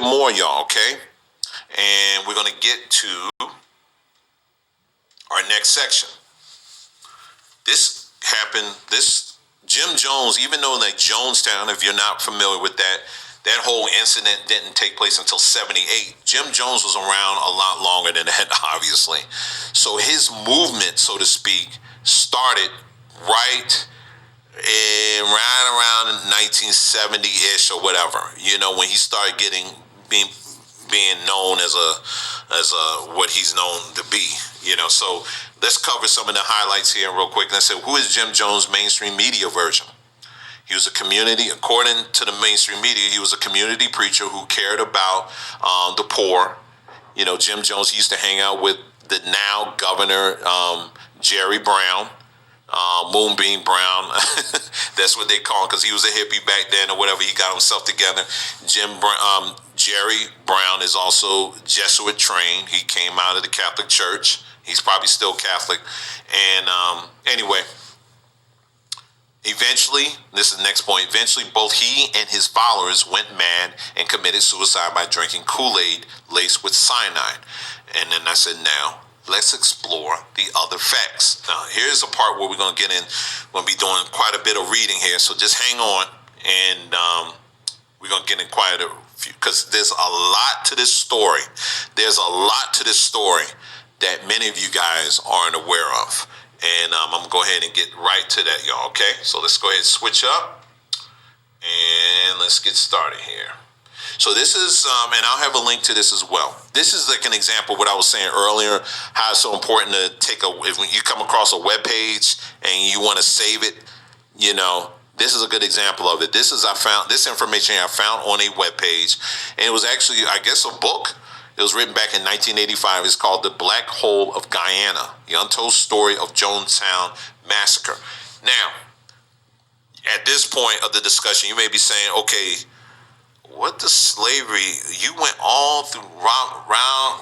bit more, y'all, okay? And we're going to get to our next section. This happened, Jim Jones, even though like Jonestown, if you're not familiar with that whole incident didn't take place until 78. Jim Jones was around a lot longer than that, obviously. So his movement, so to speak, started right around 1970-ish or whatever, when he started being known as a what he's known to be, So let's cover some of the highlights here real quick. And I said, who is Jim Jones' mainstream media version? He was according to the mainstream media, he was a community preacher who cared about the poor. Jim Jones used to hang out with the now governor, Jerry Brown, Moonbeam Brown. That's what they call him, because he was a hippie back then or whatever. He got himself together. Jerry Brown is also Jesuit trained. He came out of the Catholic Church. He's probably still Catholic. And anyway, eventually, this is the next point, eventually both he and his followers went mad and committed suicide by drinking Kool-Aid laced with cyanide. And then I said, now, let's explore the other facts. Now, here's a part where we're going to get in. We're going to be doing quite a bit of reading here, so just hang on, and we're going to get in quite a few, because there's a lot to this story. There's a lot to this story that many of you guys aren't aware of. And I'm going to go ahead and get right to that, y'all, okay? So let's go ahead and switch up, and let's get started here. So this is, and I'll have a link to this as well. This is like an example of what I was saying earlier, how it's so important to if you come across a web page and you want to save it, this is a good example of it. This information I found on a web page, and it was actually, I guess, a book. It was written back in 1985. It's called The Black Hole of Guyana, The Untold Story of Jonestown Massacre. Now, at this point of the discussion, you may be saying, okay, what the slavery? You went all around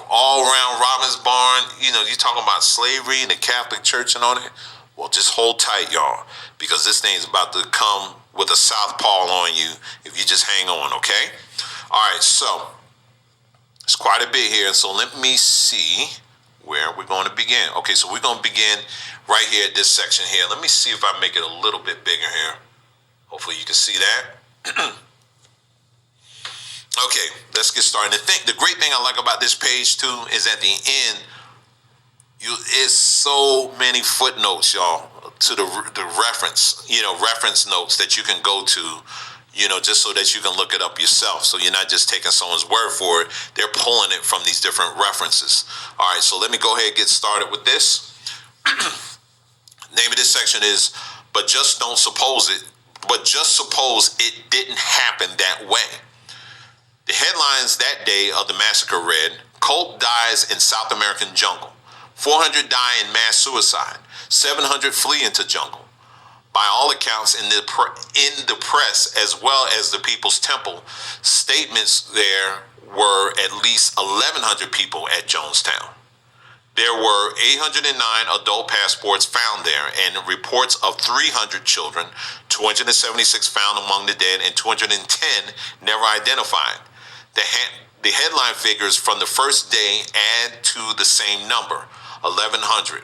Robbins Barn. You're talking about slavery and the Catholic Church and all that. Well, just hold tight, y'all, because this thing's about to come with a southpaw on you if you just hang on, okay? All right, so it's quite a bit here. So let me see where we're going to begin. Okay, so we're going to begin right here at this section here. Let me see if I make it a little bit bigger here. Hopefully you can see that. Okay, let's get started. The great thing I like about this page too is at the end, it's so many footnotes, y'all, to the reference, reference notes that you can go to, just so that you can look it up yourself. So you're not just taking someone's word for it. They're pulling it from these different references. All right, so let me go ahead and get started with this. Name of this section is, But just suppose it didn't happen that way. The headlines that day of the massacre read, Cult dies in South American jungle. 400 die in mass suicide. 700 flee into jungle. By all accounts, in the press, as well as the People's Temple, statements there were at least 1,100 people at Jonestown. There were 809 adult passports found there, and reports of 300 children, 276 found among the dead, and 210 never identified. The headline figures from the first day add to the same number, 1,100.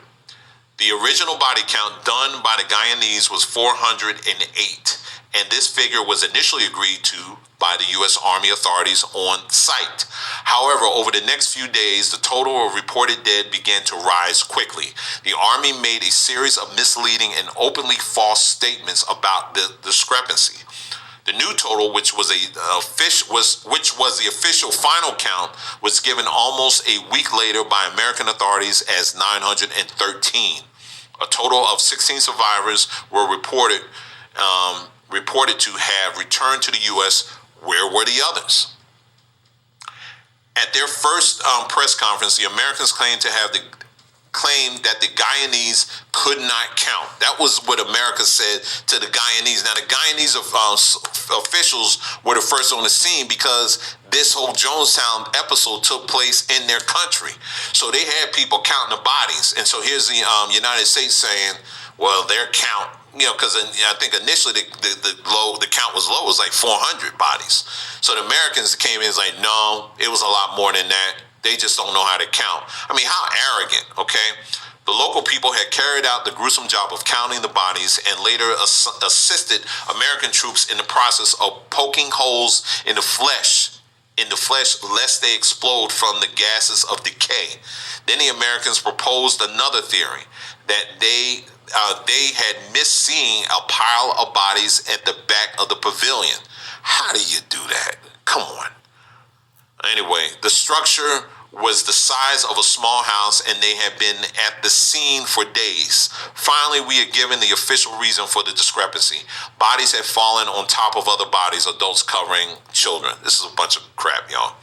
The original body count done by the Guyanese was 408, and this figure was initially agreed to by the U.S. Army authorities on site. However, over the next few days, the total of reported dead began to rise quickly. The Army made a series of misleading and openly false statements about the discrepancy. The new total, which was the official final count, was given almost a week later by American authorities as 913. A total of 16 survivors were reported to have returned to the U.S. Where were the others? At their first press conference, the Americans claimed that the Guyanese could not count. That was what America said to the Guyanese. Now, the Guyanese officials were the first on the scene because this whole Jonestown episode took place in their country. So they had people counting the bodies. And so here's the United States saying, well, their count, because I think initially the count was low. It was like 400 bodies. So the Americans came in and was like, no, it was a lot more than that. They just don't know how to count. I mean, how arrogant, okay? The local people had carried out the gruesome job of counting the bodies and later assisted American troops in the process of poking holes in the flesh lest they explode from the gases of decay. Then the Americans proposed another theory that they had missed seeing a pile of bodies at the back of the pavilion. How do you do that? Come on. Anyway, the structure was the size of a small house and they had been at the scene for days. Finally, we are given the official reason for the discrepancy. Bodies had fallen on top of other bodies, adults covering children. This is a bunch of crap, y'all.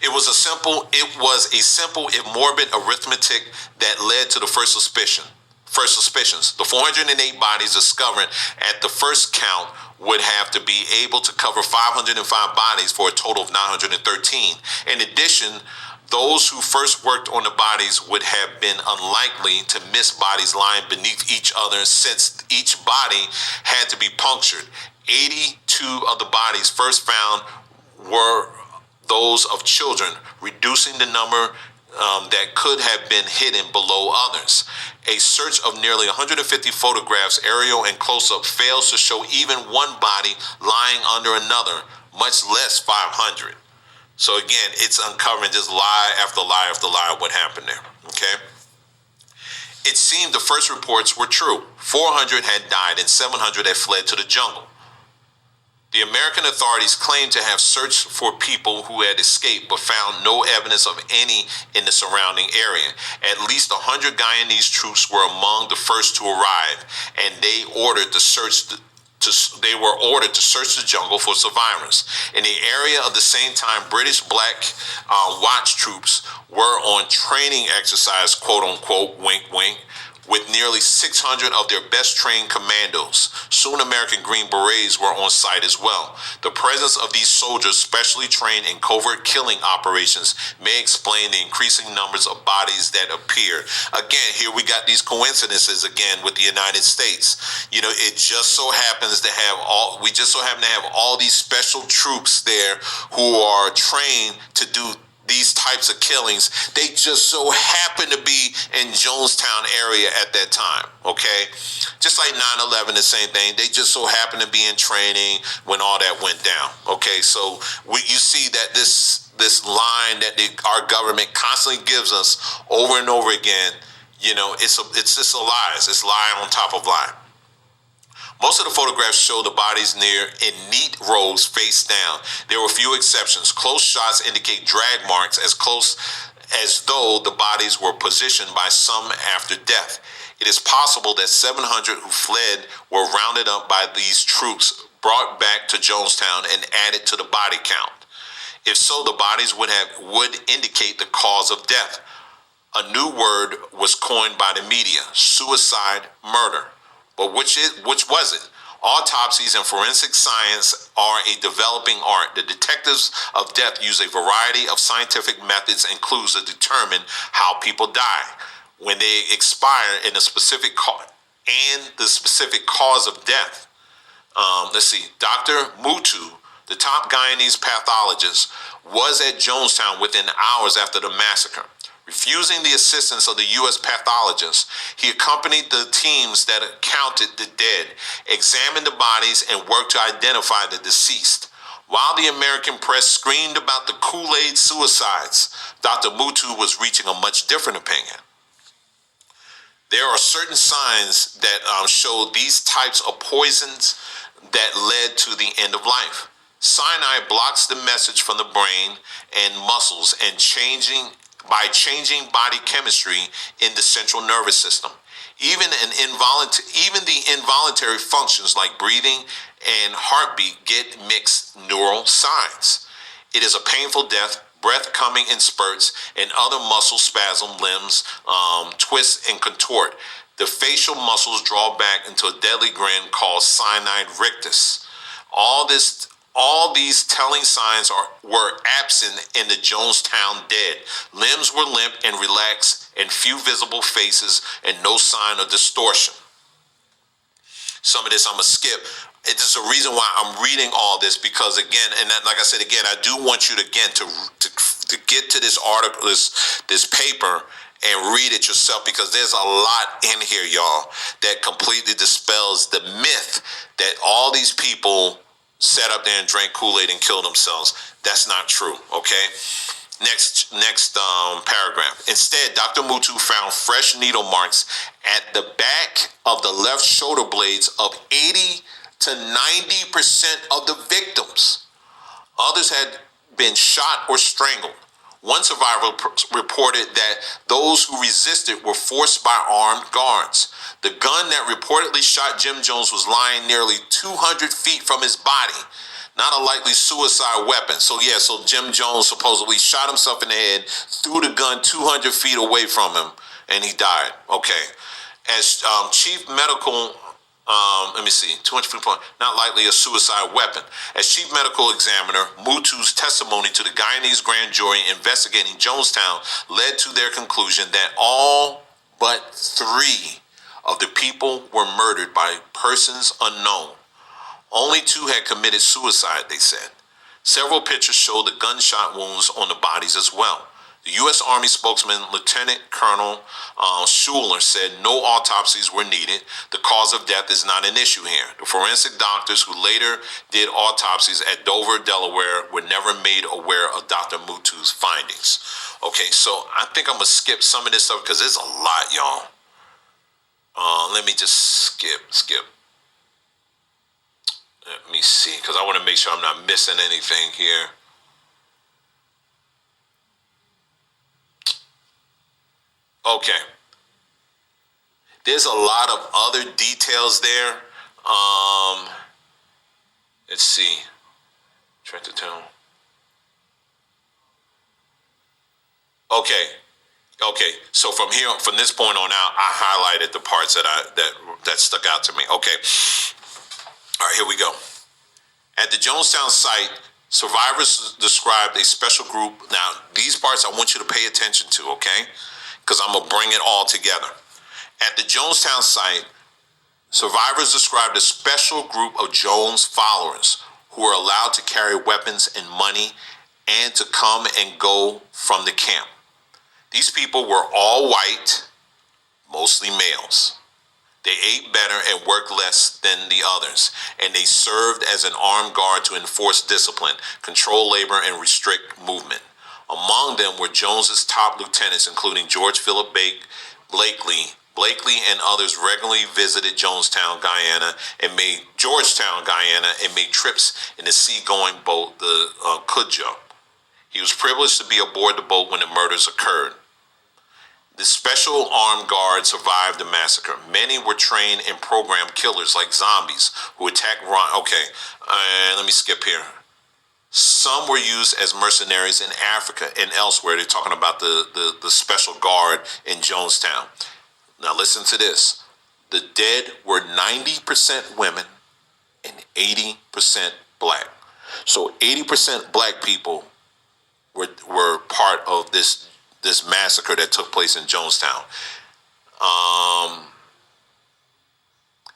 It was a simple, if morbid arithmetic that led to the first suspicions. The 408 bodies discovered at the first count would have to be able to cover 505 bodies for a total of 913. In addition, those who first worked on the bodies would have been unlikely to miss bodies lying beneath each other since each body had to be punctured. 82 of the bodies first found were those of children, reducing the number that could have been hidden below others. A search of nearly 150 photographs, aerial and close-up, fails to show even one body lying under another, much less 500. So again, it's uncovering just lie after lie after lie of what happened there, okay? It seemed the first reports were true. 400 had died and 700 had fled to the jungle. The American authorities claimed to have searched for people who had escaped but found no evidence of any in the surrounding area. At least 100 Guyanese troops were among the first to arrive, and they were ordered to search the jungle for survivors. In the area at the same time, British Black Watch troops were on training exercise, quote unquote, wink wink, with nearly 600 of their best trained commandos. Soon American Green Berets were on site as well. The presence of these soldiers, specially trained in covert killing operations, may explain the increasing numbers of bodies that appeared. Again, here we got these coincidences again with the United States. You know, it just so happens to have all these special troops there who are trained to do these types of killings. They just so happen to be in Jonestown area at that time, okay? Just like 9/11, the same thing. They just so happen to be in training when all that went down, okay? So you see that this line that our government constantly gives us over and over again, you know, it's just a lie. It's lie on top of lie. Most of the photographs show the bodies in neat rows face down. There were few exceptions. Close shots indicate drag marks as though the bodies were positioned by some after death. It is possible that 700 who fled were rounded up by these troops, brought back to Jonestown, and added to the body count. If so, the bodies would indicate the cause of death. A new word was coined by the media: suicide murder. But which was it? Autopsies and forensic science are a developing art. The detectives of death use a variety of scientific methods and clues to determine how people die, when they expire, in a specific the specific cause of death. Dr. Mutu, the top Guyanese pathologist, was at Jonestown within hours after the massacre. Refusing the assistance of the U.S. pathologist, he accompanied the teams that counted the dead, examined the bodies, and worked to identify the deceased. While the American press screamed about the Kool-Aid suicides, Dr. Mutu was reaching a much different opinion. There are certain signs that show these types of poisons that led to the end of life. Cyanide blocks the message from the brain and muscles and by changing body chemistry in the central nervous system. Even the involuntary functions like breathing and heartbeat get mixed neural signs. It is a painful death, breath coming in spurts, and other muscle spasm, limbs twist and contort. The facial muscles draw back into a deadly grin called cyanide rictus. All these telling signs were absent in the Jonestown dead. Limbs were limp and relaxed, and few visible faces, and no sign of distortion. Some of this I'm gonna skip. It's a reason why I'm reading all this, because again, and that, like I said again, I do want you to again to get to this article, this paper, and read it yourself, because there's a lot in here, y'all, that completely dispels the myth that all these people sat up there and drank Kool-Aid and killed themselves. That's not true. Okay. Next paragraph. Instead, Dr. Mutu found fresh needle marks at the back of the left shoulder blades of 80 to 90% of the victims. Others had been shot or strangled. One survivor reported that those who resisted were forced by armed guards. The gun that reportedly shot Jim Jones was lying nearly 200 feet from his body. Not a likely suicide weapon. So Jim Jones supposedly shot himself in the head, threw the gun 200 feet away from him, and he died. Okay. As chief medical, 200 feet point, not likely a suicide weapon. As chief medical examiner, Mutu's testimony to the Guyanese grand jury investigating Jonestown led to their conclusion that all but 3 of the people were murdered by persons unknown. Only 2 had committed suicide, they said. Several pictures showed the gunshot wounds on the bodies as well. The U.S. Army spokesman, Lieutenant Colonel Schuler, said no autopsies were needed. The cause of death is not an issue here. The forensic doctors who later did autopsies at Dover, Delaware, were never made aware of Dr. Mutu's findings. Okay, so I think I'm going to skip some of this stuff because it's a lot, y'all. Let me just skip. Let me see, because I want to make sure I'm not missing anything here. Okay. There's a lot of other details there. Let's see. Try to tell. Okay. So from this point on out, I highlighted the parts that stuck out to me. Okay. All right, here we go. At the Jonestown site, survivors described a special group. Now, these parts I want you to pay attention to, okay? Because I'm going to bring it all together. At the Jonestown site, survivors described a special group of Jones followers who were allowed to carry weapons and money and to come and go from the camp. These people were all white, mostly males. They ate better and worked less than the others, and they served as an armed guard to enforce discipline, control labor, and restrict movement. Among them were Jones's top lieutenants, including George Philip Blakely. Blakely and others regularly visited Georgetown, Guyana, and made trips in the seagoing boat, the Cudjoe. He was privileged to be aboard the boat when the murders occurred. The special armed guard survived the massacre. Many were trained and programmed killers like zombies who attacked. Let me skip here. Some were used as mercenaries in Africa and elsewhere. They're talking about the special guard in Jonestown. Now listen to this. The dead were 90% women and 80% black. So 80% black people were part of this massacre that took place in Jonestown.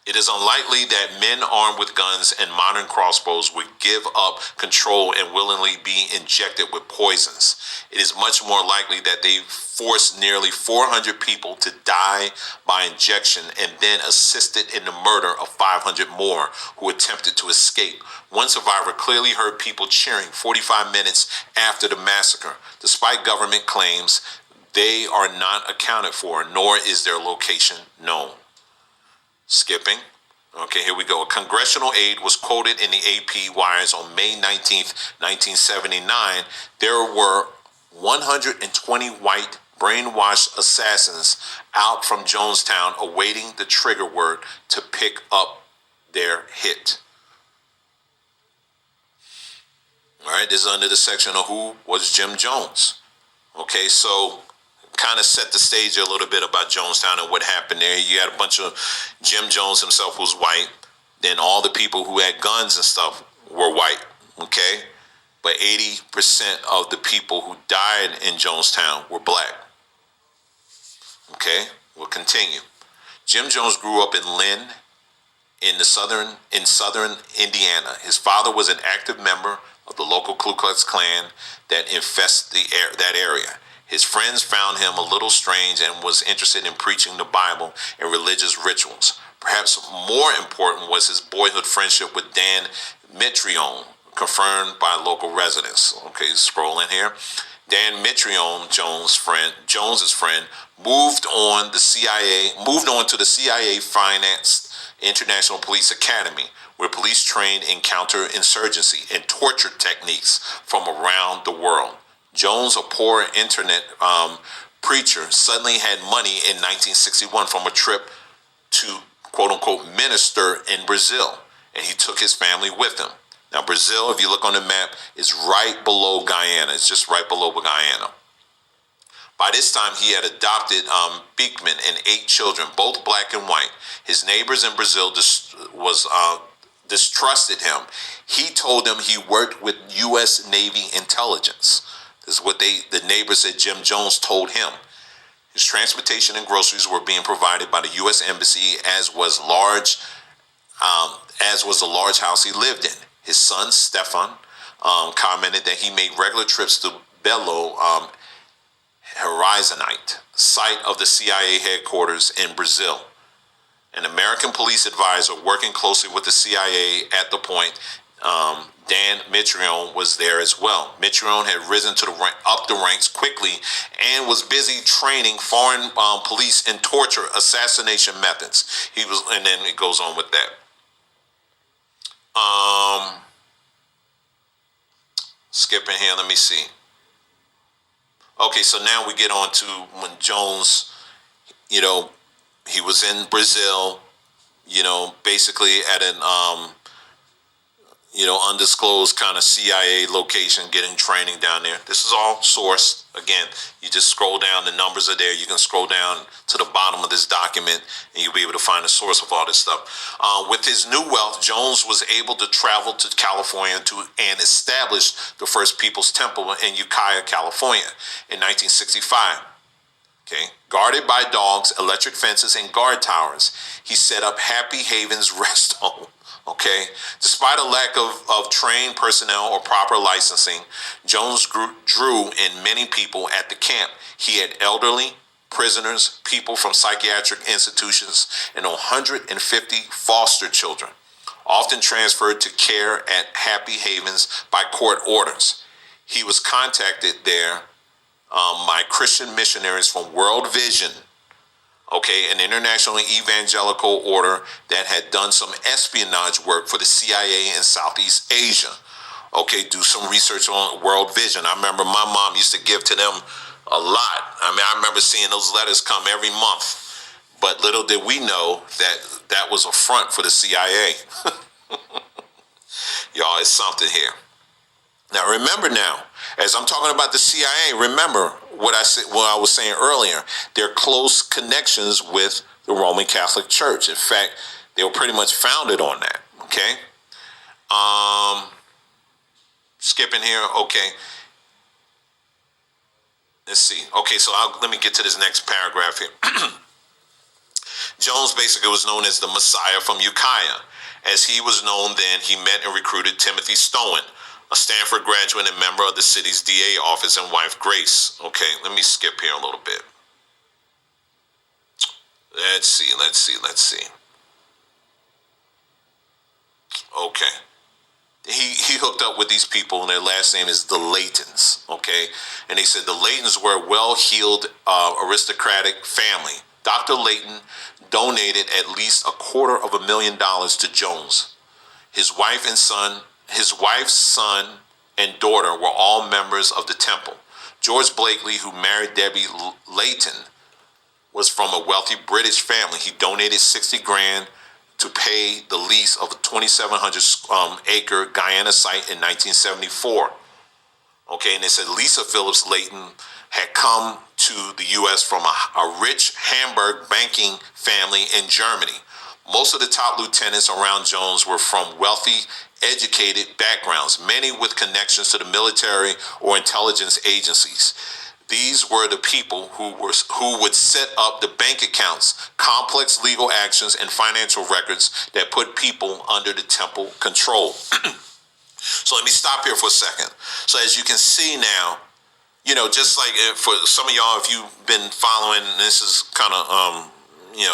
It is unlikely that men armed with guns and modern crossbows would give up control and willingly be injected with poisons. It is much more likely that they forced nearly 400 people to die by injection and then assisted in the murder of 500 more who attempted to escape. One survivor clearly heard people cheering 45 minutes after the massacre. Despite government claims, they are not accounted for, nor is their location known. Skipping. Okay, here we go. A congressional aide was quoted in the AP wires on May 19th, 1979. There were 120 white brainwashed assassins out from Jonestown awaiting the trigger word to pick up their hit. All right, this is under the section of who was Jim Jones. Okay, so kind of set the stage a little bit about Jonestown and what happened there. You had a bunch of Jim Jones himself who's white. Then all the people who had guns and stuff were white, okay? But 80% of the people who died in Jonestown were black. Okay, we'll continue. Jim Jones grew up in Lynn in southern Indiana. His father was an active member of the local Ku Klux Klan that infested that area. His friends found him a little strange and was interested in preaching the Bible and religious rituals. Perhaps more important was his boyhood friendship with Dan Mitrione, confirmed by local residents. Okay, scrolling here. Dan Mitrione, Jones's friend, moved on to the CIA financed International Police Academy, where police trained in counterinsurgency and torture techniques from around the world. Jones, a poor internet preacher, suddenly had money in 1961 from a trip to quote-unquote minister in Brazil, and he took his family with him. Now, Brazil, if you look on the map, is right below Guyana. It's just right below Guyana. By this time, he had adopted Beekman and 8 children, both black and white. His neighbors in Brazil distrusted him. He told them he worked with U.S. Navy intelligence. This is what the neighbors said Jim Jones told him. His transportation and groceries were being provided by the U.S. Embassy, as was the large house he lived in. His son, Stefan, commented that he made regular trips to Belo Horizonte, site of the CIA headquarters in Brazil. An American police advisor working closely with the CIA at the point, Dan Mitrione, was there as well. Mitrione had risen up the ranks quickly and was busy training foreign police in torture assassination methods. And then it goes on with that. Skipping here, let me see. Okay, so now we get on to when Jones, he was in Brazil, basically at an, undisclosed kind of CIA location, getting training down there. This is all sourced. Again, you just scroll down, the numbers are there. You can scroll down to the bottom of this document and you'll be able to find the source of all this stuff. With his new wealth, Jones was able to travel to California and establish the first People's Temple in Ukiah, California in 1965. Okay. Guarded by dogs, electric fences, and guard towers, he set up Happy Haven's Rest Home. Okay. Despite a lack of trained personnel or proper licensing, Jones drew in many people at the camp. He had elderly, prisoners, people from psychiatric institutions, and 150 foster children, often transferred to care at Happy Havens by court orders. He was contacted there by Christian missionaries from World Vision, an international evangelical order that had done some espionage work for the CIA in Southeast Asia. Do some research on World Vision. I remember my mom used to give to them a lot. I remember seeing those letters come every month. But little did we know that was a front for the CIA. Y'all, it's something here. Now, remember now, as I'm talking about the CIA, remember what I was saying earlier. Their close connections with the Roman Catholic Church. In fact, they were pretty much founded on that. Okay. Skipping here. Okay. Let's see. Okay, so let me get to this next paragraph here. Jones basically was known as the Messiah from Ukiah. As he was known then, he met and recruited Timothy Stowen, a Stanford graduate and member of the city's DA office, and wife Grace. Okay, let me skip here a little bit. Let's see. Okay. He hooked up with these people, and their last name is the Laytons, okay? And they said the Laytons were a well-heeled aristocratic family. Dr. Layton donated at least $250,000 to Jones. His wife's son and daughter were all members of the temple. George Blakely, who married Debbie Layton, was from a wealthy British family. He donated $60,000 to pay the lease of a 2,700-acre Guyana site in 1974. Okay, and they said Lisa Phillips Layton had come to the U.S. from a rich Hamburg banking family in Germany. Most of the top lieutenants around Jones were from wealthy, educated backgrounds, many with connections to the military or intelligence agencies. These were the people who would set up the bank accounts, complex legal actions, and financial records that put people under the temple control. So let me stop here for a second. So as you can see now, just like for some of y'all, if you've been following, this is kind of,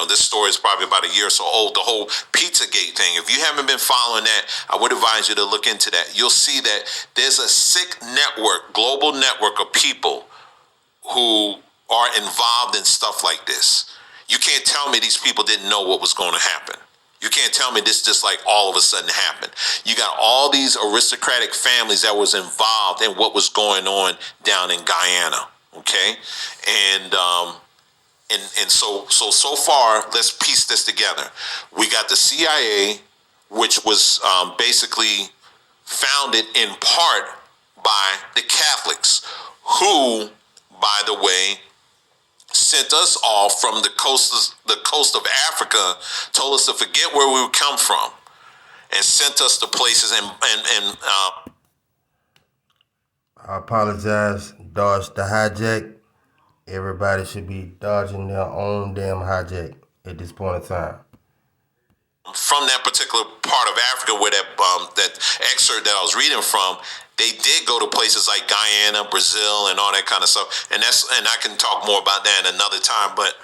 this story is probably about a year or so old, the whole Pizzagate thing. If you haven't been following that, I would advise you to look into that. You'll see that there's a sick network, global network of people who are involved in stuff like this. You can't tell me these people didn't know what was going to happen. You can't tell me this just like all of a sudden happened. You got all these aristocratic families that was involved in what was going on down in Guyana, okay? And so far, let's piece this together. We got the CIA, which was basically founded in part by the Catholics, who, by the way, sent us off from the coast of Africa, told us to forget where we would come from, and sent us to places and I apologize, dodged the hijack. Everybody should be dodging their own damn hijack at this point in time. From that particular part of Africa where that excerpt that I was reading from, they did go to places like Guyana, Brazil, and all that kind of stuff. And I can talk more about that in another time, but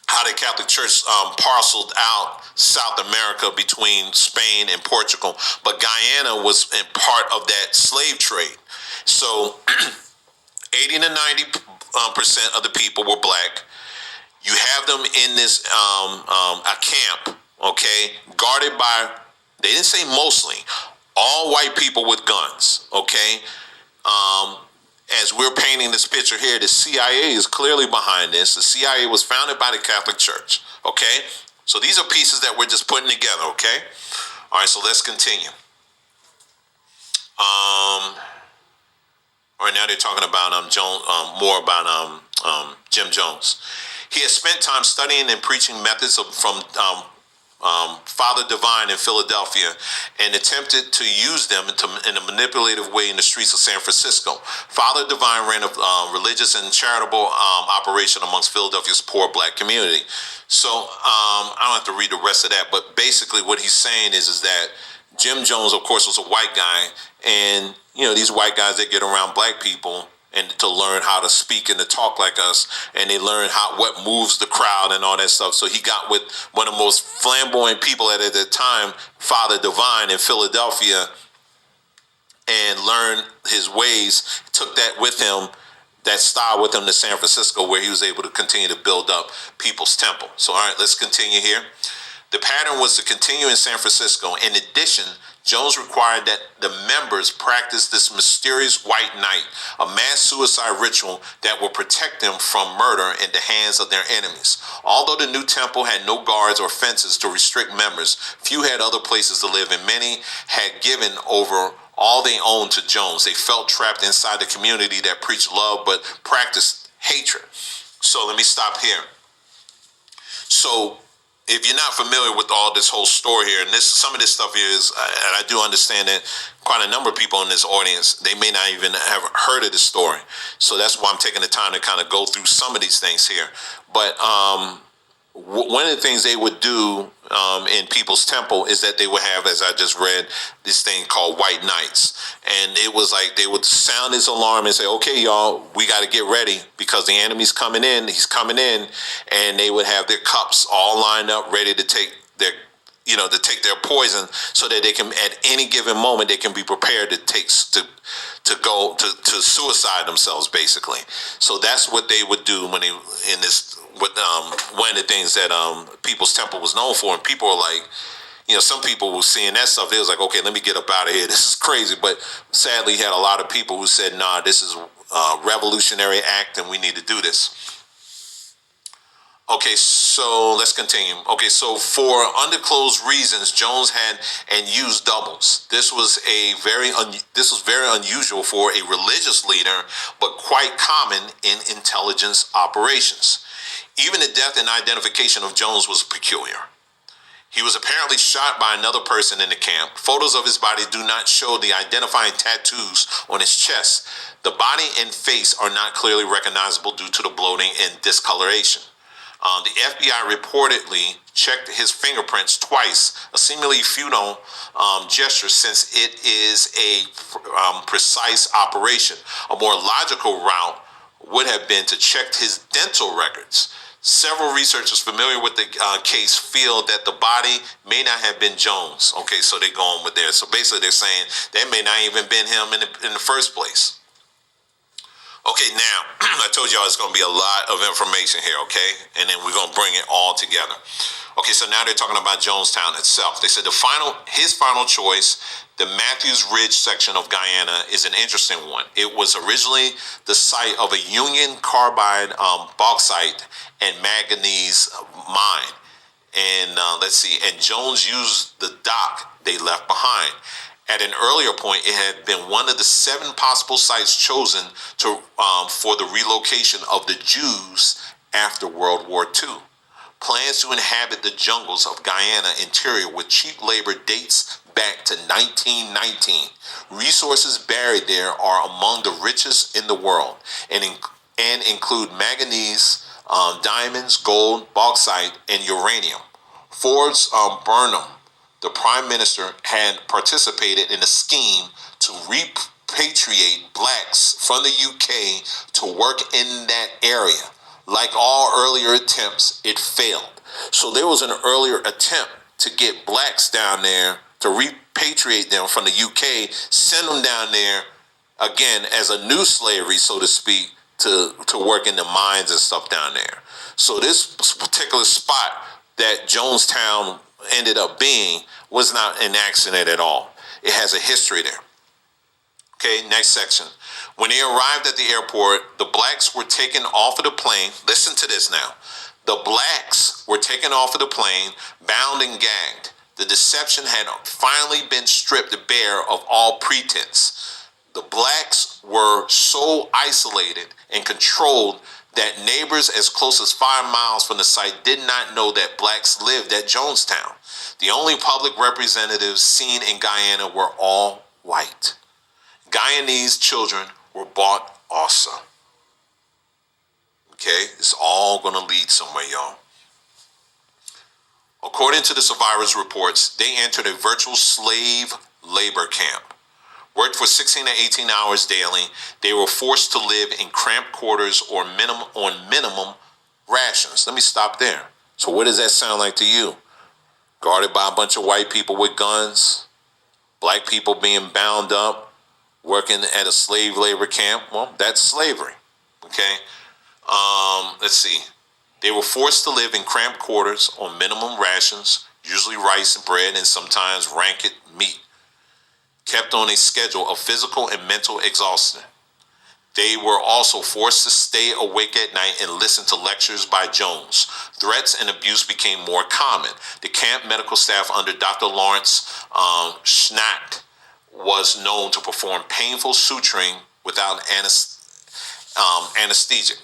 how the Catholic Church parceled out South America between Spain and Portugal. But Guyana was in part of that slave trade. So 80 to 90% of the people were black. You have them in this a camp, okay, guarded by, they didn't say mostly, all white people with guns, okay? As we're painting this picture here, the CIA is clearly behind this. The CIA was founded by the Catholic Church, okay? So these are pieces that we're just putting together, okay? All right, so let's continue. All right, now they're talking about more about Jim Jones. He has spent time studying and preaching methods from Father Divine in Philadelphia and attempted to use them in a manipulative way in the streets of San Francisco. Father Divine ran a religious and charitable operation amongst Philadelphia's poor black community. So I don't have to read the rest of that, but basically what he's saying is that Jim Jones, of course, was a white guy, and these white guys, they get around black people and to learn how to speak and to talk like us, and they learn what moves the crowd and all that stuff. So he got with one of the most flamboyant people at the time, Father Divine in Philadelphia, and learned his ways, took that with him, that style with him to San Francisco, where he was able to continue to build up People's Temple. So all right, let's continue here. The pattern was to continue in San Francisco. In addition, Jones required that the members practice this mysterious white night, a mass suicide ritual that will protect them from murder in the hands of their enemies. Although the new temple had no guards or fences to restrict members, few had other places to live, and many had given over all they owned to Jones. They felt trapped inside the community that preached love but practiced hatred. So let me stop here. So if you're not familiar with all this whole story here, and some of this stuff here is, and I do understand that quite a number of people in this audience, they may not even have heard of this story. So that's why I'm taking the time to kind of go through some of these things here. But one of the things they would do in People's Temple is that they would have, as I just read, this thing called White Nights. And it was like they would sound this alarm and say, okay, y'all, we got to get ready because the enemy's coming in. He's coming in. And they would have their cups all lined up, ready to take their poison, so that they can, at any given moment, they can be prepared to suicide themselves, basically. So that's what they would do when one of the things that People's Temple was known for. And people were like, some people were seeing that stuff. They was like, okay, let me get up out of here. This is crazy. But sadly, you had a lot of people who said, nah, this is a revolutionary act and we need to do this. Okay, so let's continue. Okay, so for undisclosed reasons, Jones had and used doubles. This was very unusual for a religious leader, but quite common in intelligence operations. Even the death and identification of Jones was peculiar. He was apparently shot by another person in the camp. Photos of his body do not show the identifying tattoos on his chest. The body and face are not clearly recognizable due to the bloating and discoloration. The FBI reportedly checked his fingerprints twice, a seemingly futile gesture since it is a precise operation. A more logical route would have been to check his dental records. Several researchers familiar with the case feel that the body may not have been Jones. Okay, so they're going with there. So basically they're saying that may not even been him in the first place. Okay, now, I told y'all it's going to be a lot of information here, okay? And then we're going to bring it all together. Okay, so now they're talking about Jonestown itself. They said his final choice, the Matthews Ridge section of Guyana, is an interesting one. It was originally the site of a Union Carbide bauxite and manganese mine. And and Jones used the dock they left behind. At an earlier point, it had been one of the 7 possible sites chosen for the relocation of the Jews after World War II. Plans to inhabit the jungles of Guyana interior with cheap labor dates back to 1919. Resources buried there are among the richest in the world and include manganese, diamonds, gold, bauxite, and uranium. Forbes Burnham, the prime minister, had participated in a scheme to repatriate blacks from the UK to work in that area. Like all earlier attempts, it failed. So there was an earlier attempt to get blacks down there, to repatriate them from the UK, send them down there again as a new slavery, so to speak, to work in the mines and stuff down there. So this particular spot that Jonestown ended up being was not an accident at all. It has a history there. Okay, next section. When they arrived at the airport, the blacks were taken off of the plane. Listen to this now. The blacks were taken off of the plane, bound and gagged. The deception had finally been stripped bare of all pretense. The blacks were so isolated and controlled that neighbors as close as 5 miles from the site did not know that blacks lived at Jonestown. The only public representatives seen in Guyana were all white. Guyanese children were bought also. Okay, it's all going to lead somewhere, y'all. According to the survivors' reports, they entered a virtual slave labor camp. Worked for 16 to 18 hours daily, they were forced to live in cramped quarters or on minimum rations. Let me stop there. So what does that sound like to you? Guarded by a bunch of white people with guns, black people being bound up, working at a slave labor camp. Well, that's slavery. Okay. They were forced to live in cramped quarters on minimum rations, usually rice and bread and sometimes rancid meat. Kept on a schedule of physical and mental exhaustion. They were also forced to stay awake at night and listen to lectures by Jones. Threats and abuse became more common. The camp medical staff under Dr. Lawrence Schnack was known to perform painful suturing without anesthesia.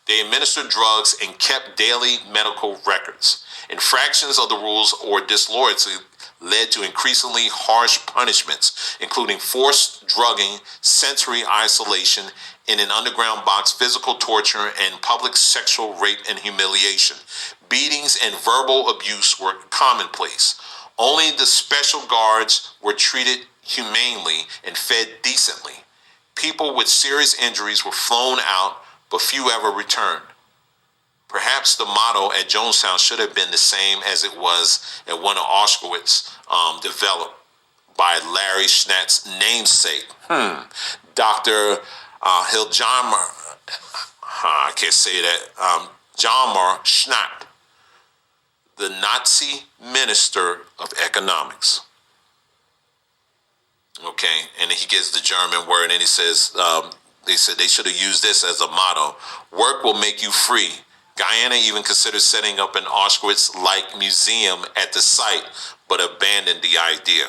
They administered drugs and kept daily medical records. Infractions of the rules or disloyalty led to increasingly harsh punishments, including forced drugging, sensory isolation in an underground box, physical torture, and public sexual rape and humiliation. Beatings and verbal abuse were commonplace. Only the special guards were treated humanely and fed decently. People with serious injuries were flown out, but few ever returned. Perhaps the motto at Jonestown should have been the same as it was at one of Auschwitz, developed by Larry Schnatt's namesake, Dr. Hjalmar, I can't say that, Hjalmar Schnatt, the Nazi Minister of Economics. Okay, and he gives the German word, and he says, they said they should have used this as a motto: work will make you free. Guyana even considered setting up an Auschwitz-like museum at the site, but abandoned the idea.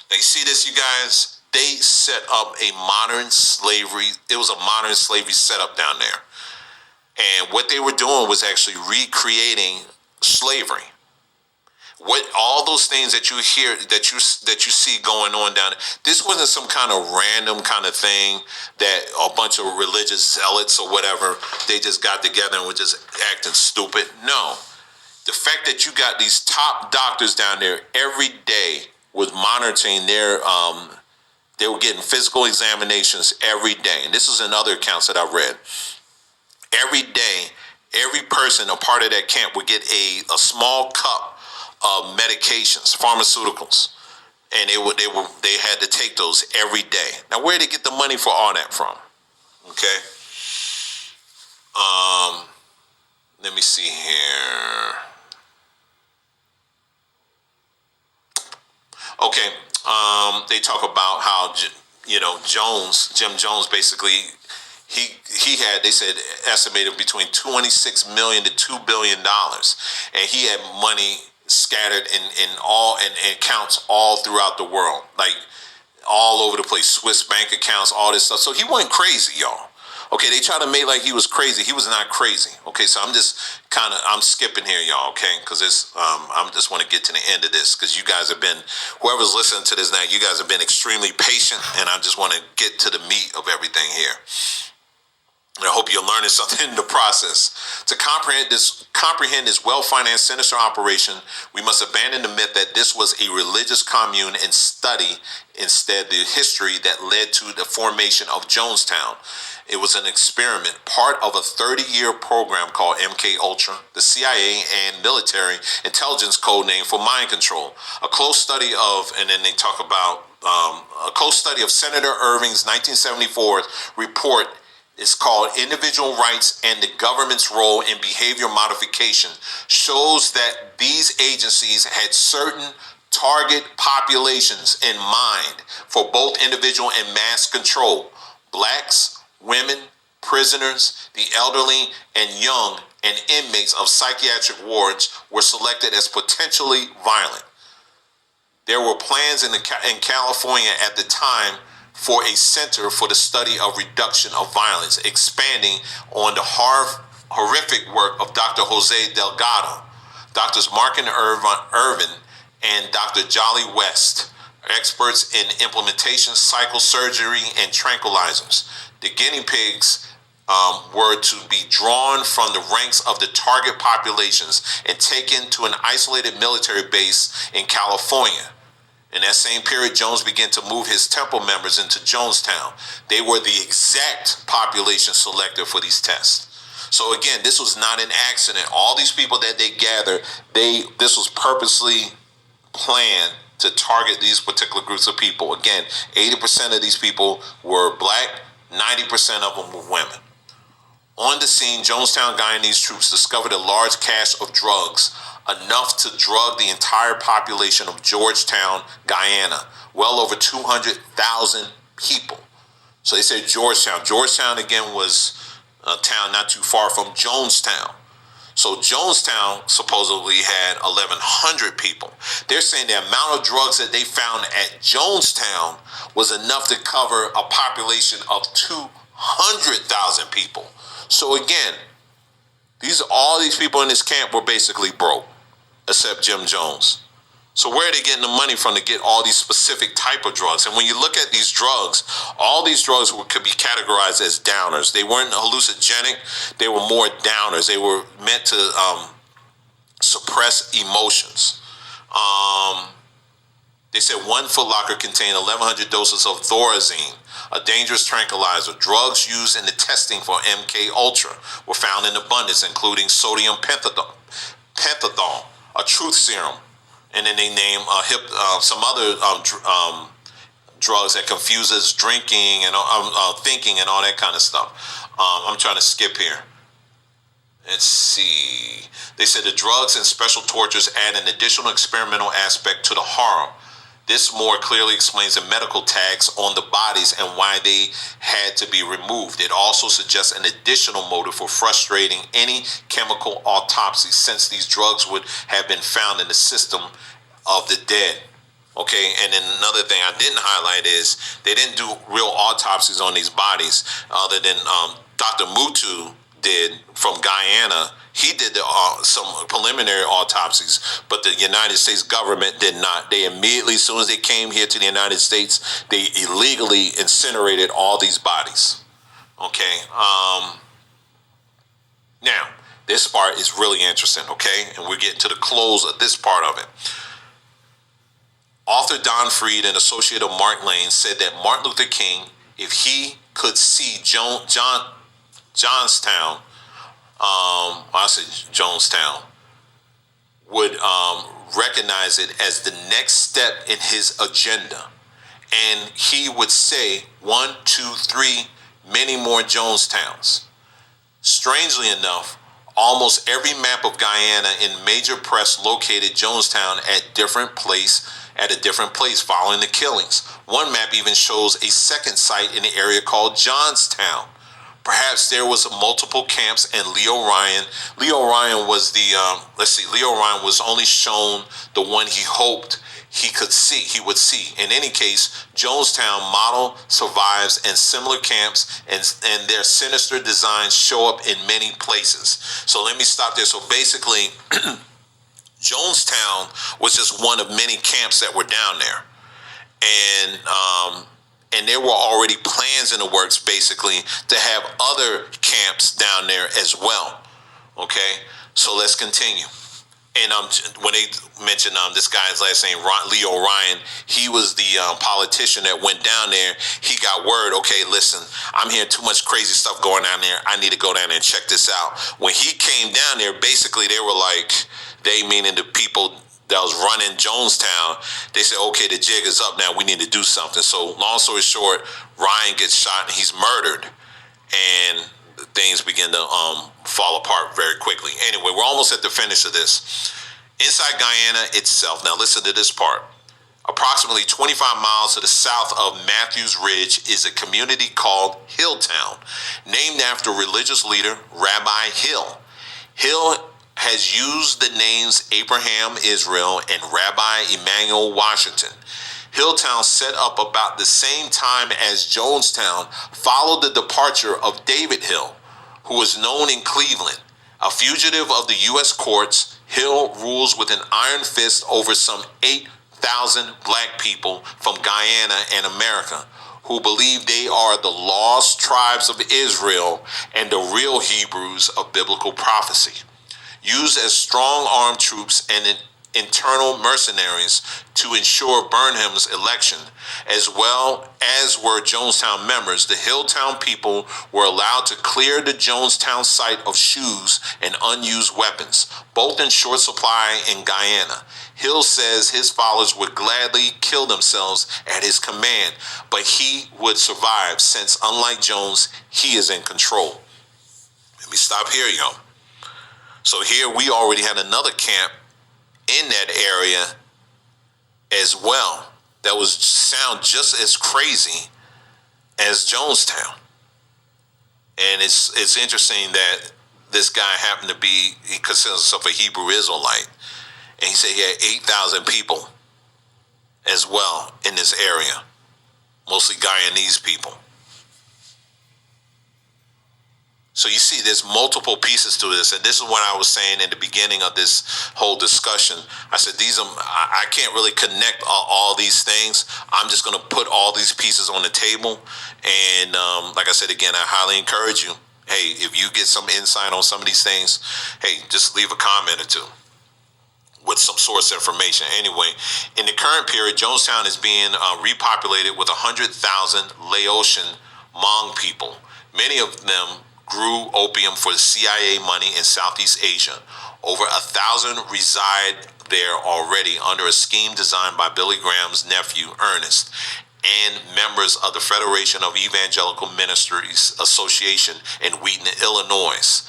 Now you see this, you guys? They set up a modern slavery. It was a modern slavery setup down there. And what they were doing was actually recreating slavery. What all those things that you hear, that you see going on down there, this wasn't some kind of random kind of thing that a bunch of religious zealots or whatever, they just got together and were just acting stupid. No. The fact that you got these top doctors down there every day was monitoring their they were getting physical examinations every day. And this is in other accounts that I read. Every day, every person, a part of that camp, would get a small cup of medications, pharmaceuticals, and they had to take those every day. Now, where did they get the money for all that from? Okay. Let me see here. Okay. They talk about how Jim Jones basically. He had, they said, estimated between $26 million to $2 billion, and he had money scattered in accounts all throughout the world, like all over the place, Swiss bank accounts, all this stuff. So he wasn't crazy, y'all. Okay, they try to make like he was crazy. He was not crazy. Okay, so I'm skipping here, y'all. Okay, because I just want to get to the end of this, because you guys have been, whoever's listening to this now, you guys have been extremely patient, and I just want to get to the meat of everything here. And I hope you're learning something in the process. To comprehend this well-financed, sinister operation, we must abandon the myth that this was a religious commune and study instead the history that led to the formation of Jonestown. It was an experiment, part of a 30-year program called MK Ultra, the CIA and military intelligence code name for mind control. A close study of, and then they talk about a close study of Senator Irving's 1974 report. It's called Individual Rights and the Government's Role in Behavior Modification, shows that these agencies had certain target populations in mind for both individual and mass control. Blacks, women, prisoners, the elderly, and young, and inmates of psychiatric wards were selected as potentially violent. There were plans in California at the time for a center for the study of reduction of violence, expanding on the horrific work of Dr. Jose Delgado, Drs. Mark and Irvin, and Dr. Jolly West, experts in implementation, psychosurgery, and tranquilizers. The guinea pigs were to be drawn from the ranks of the target populations and taken to an isolated military base in California. In that same period, Jones began to move his temple members into Jonestown. They were the exact population selected for these tests. So again, this was not an accident. All these people that they gathered, this was purposely planned to target these particular groups of people. Again, 80% of these people were black, 90% of them were women. On the scene, Jonestown Guyanese troops discovered a large cache of drugs, enough to drug the entire population of Georgetown, Guyana, well over 200,000 people. So they said Georgetown. Georgetown, again, was a town not too far from Jonestown. So Jonestown supposedly had 1,100 people. They're saying the amount of drugs that they found at Jonestown was enough to cover a population of 200,000 people. So again, all these people in this camp were basically broke, except Jim Jones. So where are they getting the money from to get all these specific type of drugs? And when you look at these drugs, all these drugs could be categorized as downers. They weren't hallucinogenic. They were more downers. They were meant to suppress emotions. They said one Foot Locker contained 1,100 doses of Thorazine, a dangerous tranquilizer. Drugs used in the testing for MK Ultra were found in abundance, including sodium pentothal, a truth serum, and then they name some other drugs that confuses drinking and thinking and all that kind of stuff. I'm trying to skip here. Let's see. They said the drugs and special tortures add an additional experimental aspect to the horror. This more clearly explains the medical tags on the bodies and why they had to be removed. It also suggests an additional motive for frustrating any chemical autopsy, since these drugs would have been found in the system of the dead. Okay, and then another thing I didn't highlight is they didn't do real autopsies on these bodies, other than Dr. Mutu did from Guyana. He did some preliminary autopsies, but the United States government did not. They immediately, as soon as they came here to the United States, they illegally incinerated all these bodies. Okay. Now, this part is really interesting, okay? And we're getting to the close of this part of it. Author Don Freed and associate of Mark Lane said that Martin Luther King, if he could see Jonestown, I said Jonestown, would recognize it as the next step in his agenda. And he would say 1, 2, 3, many more Jonestowns. Strangely enough, almost every map of Guyana in major press located Jonestown at a different place following the killings. One map even shows a second site in the area called Jonestown. Perhaps there was multiple camps, and Leo Ryan was Leo Ryan was only shown the one he hoped he would see. In any case, Jonestown model survives, and similar camps and their sinister designs show up in many places. So let me stop there. So basically, Jonestown was just one of many camps that were down there. And there were already plans in the works, basically, to have other camps down there as well. Okay, so let's continue. And when they mentioned this guy's last name, Leo Ryan, he was the politician that went down there. He got word, okay, listen, I'm hearing too much crazy stuff going on there. I need to go down there and check this out. When he came down there, basically they were like, they meaning the people that was running Jonestown, they said, okay, the jig is up now. We need to do something. So long story short, Ryan gets shot and he's murdered. And things begin to fall apart very quickly. Anyway, we're almost at the finish of this. Inside Guyana itself, now listen to this part. Approximately 25 miles to the south of Matthews Ridge is a community called Hilltown, named after religious leader Rabbi Hill. Hill has used the names Abraham Israel and Rabbi Emmanuel Washington. Hilltown, set up about the same time as Jonestown, followed the departure of David Hill, who was known in Cleveland. A fugitive of the U.S. courts, Hill rules with an iron fist over some 8,000 black people from Guyana and America, who believe they are the lost tribes of Israel and the real Hebrews of biblical prophecy. Used as strong-armed troops and internal mercenaries to ensure Burnham's election, as well as were Jonestown members, the Hilltown people were allowed to clear the Jonestown site of shoes and unused weapons, both in short supply in Guyana. Hill says his followers would gladly kill themselves at his command, but he would survive since, unlike Jones, he is in control. Let me stop here, y'all. So here we already had another camp in that area as well that was sound just as crazy as Jonestown. And it's interesting that this guy happened to be, he considers himself a Hebrew Israelite, and he said he had 8,000 people as well in this area, mostly Guyanese people. So you see, there's multiple pieces to this, and this is what I was saying in the beginning of this whole discussion. I said I can't really connect all these things. I'm just going to put all these pieces on the table, and like I said again, I highly encourage you. Hey, if you get some insight on some of these things, hey, just leave a comment or two with some source information. Anyway, in the current period, Jonestown is being repopulated with 100,000 Laotian Hmong people. Many of them grew opium for the CIA money in Southeast Asia. Over 1,000 reside there already under a scheme designed by Billy Graham's nephew, Ernest, and members of the Federation of Evangelical Ministries Association in Wheaton, Illinois,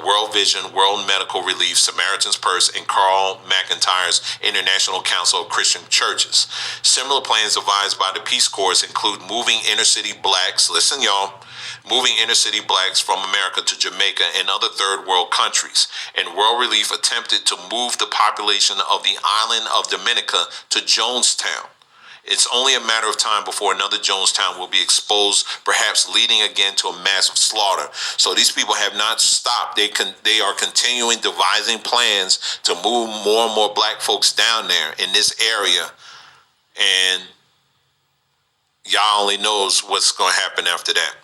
World Vision, World Medical Relief, Samaritan's Purse, and Carl McIntyre's International Council of Christian Churches. Similar plans devised by the Peace Corps include moving inner-city blacks, listen y'all, moving inner-city blacks from America to Jamaica and other third world countries. And World Relief attempted to move the population of the island of Dominica to Jonestown. It's only a matter of time before another Jonestown will be exposed, perhaps leading again to a massive slaughter. So these people have not stopped. They are continuing devising plans to move more and more black folks down there in this area, and y'all only knows what's going to happen after that.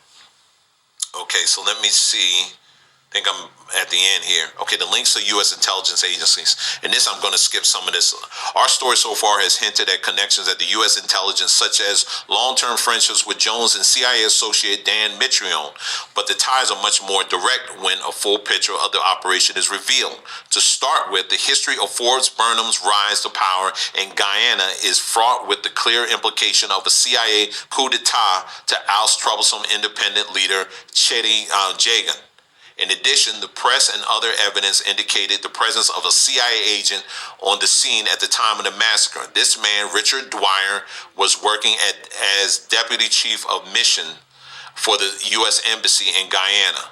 Okay, so let me see. I think I'm at the end here. Okay, the links to U.S. intelligence agencies. And this, I'm going to skip some of this. Our story so far has hinted at connections at the U.S. intelligence, such as long-term friendships with Jones and CIA associate Dan Mitrione. But the ties are much more direct when a full picture of the operation is revealed. To start with, the history of Forbes Burnham's rise to power in Guyana is fraught with the clear implication of a CIA coup d'etat to oust troublesome independent leader Chetty Jagan. In addition, the press and other evidence indicated the presence of a CIA agent on the scene at the time of the massacre. This man, Richard Dwyer, was working as Deputy Chief of Mission for the U.S. Embassy in Guyana.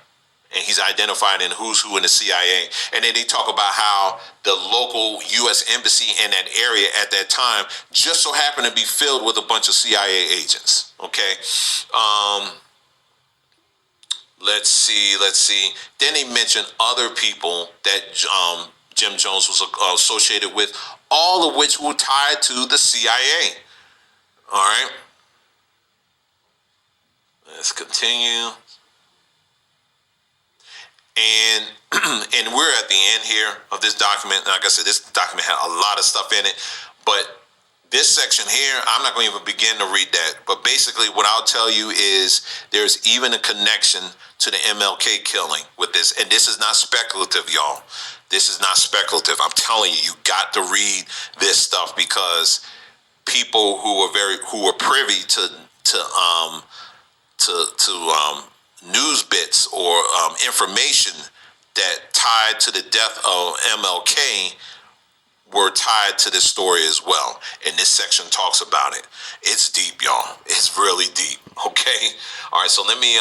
And he's identified in Who's Who in the CIA. And then they talk about how the local U.S. Embassy in that area at that time just so happened to be filled with a bunch of CIA agents. Okay? Let's see. Then they mention other people that Jim Jones was associated with, all of which were tied to the CIA. All right. Let's continue. And and we're at the end here of this document. Like I said, this document had a lot of stuff in it, but this section here, I'm not going to even begin to read that. But basically, what I'll tell you is there's even a connection to the MLK killing with this. And this is not speculative, y'all. This is not speculative. I'm telling you, you got to read this stuff, because people who are privy to news bits or information that tied to the death of MLK were tied to this story as well. And this section talks about it. It's deep, y'all. It's really deep. Okay. All right. So let me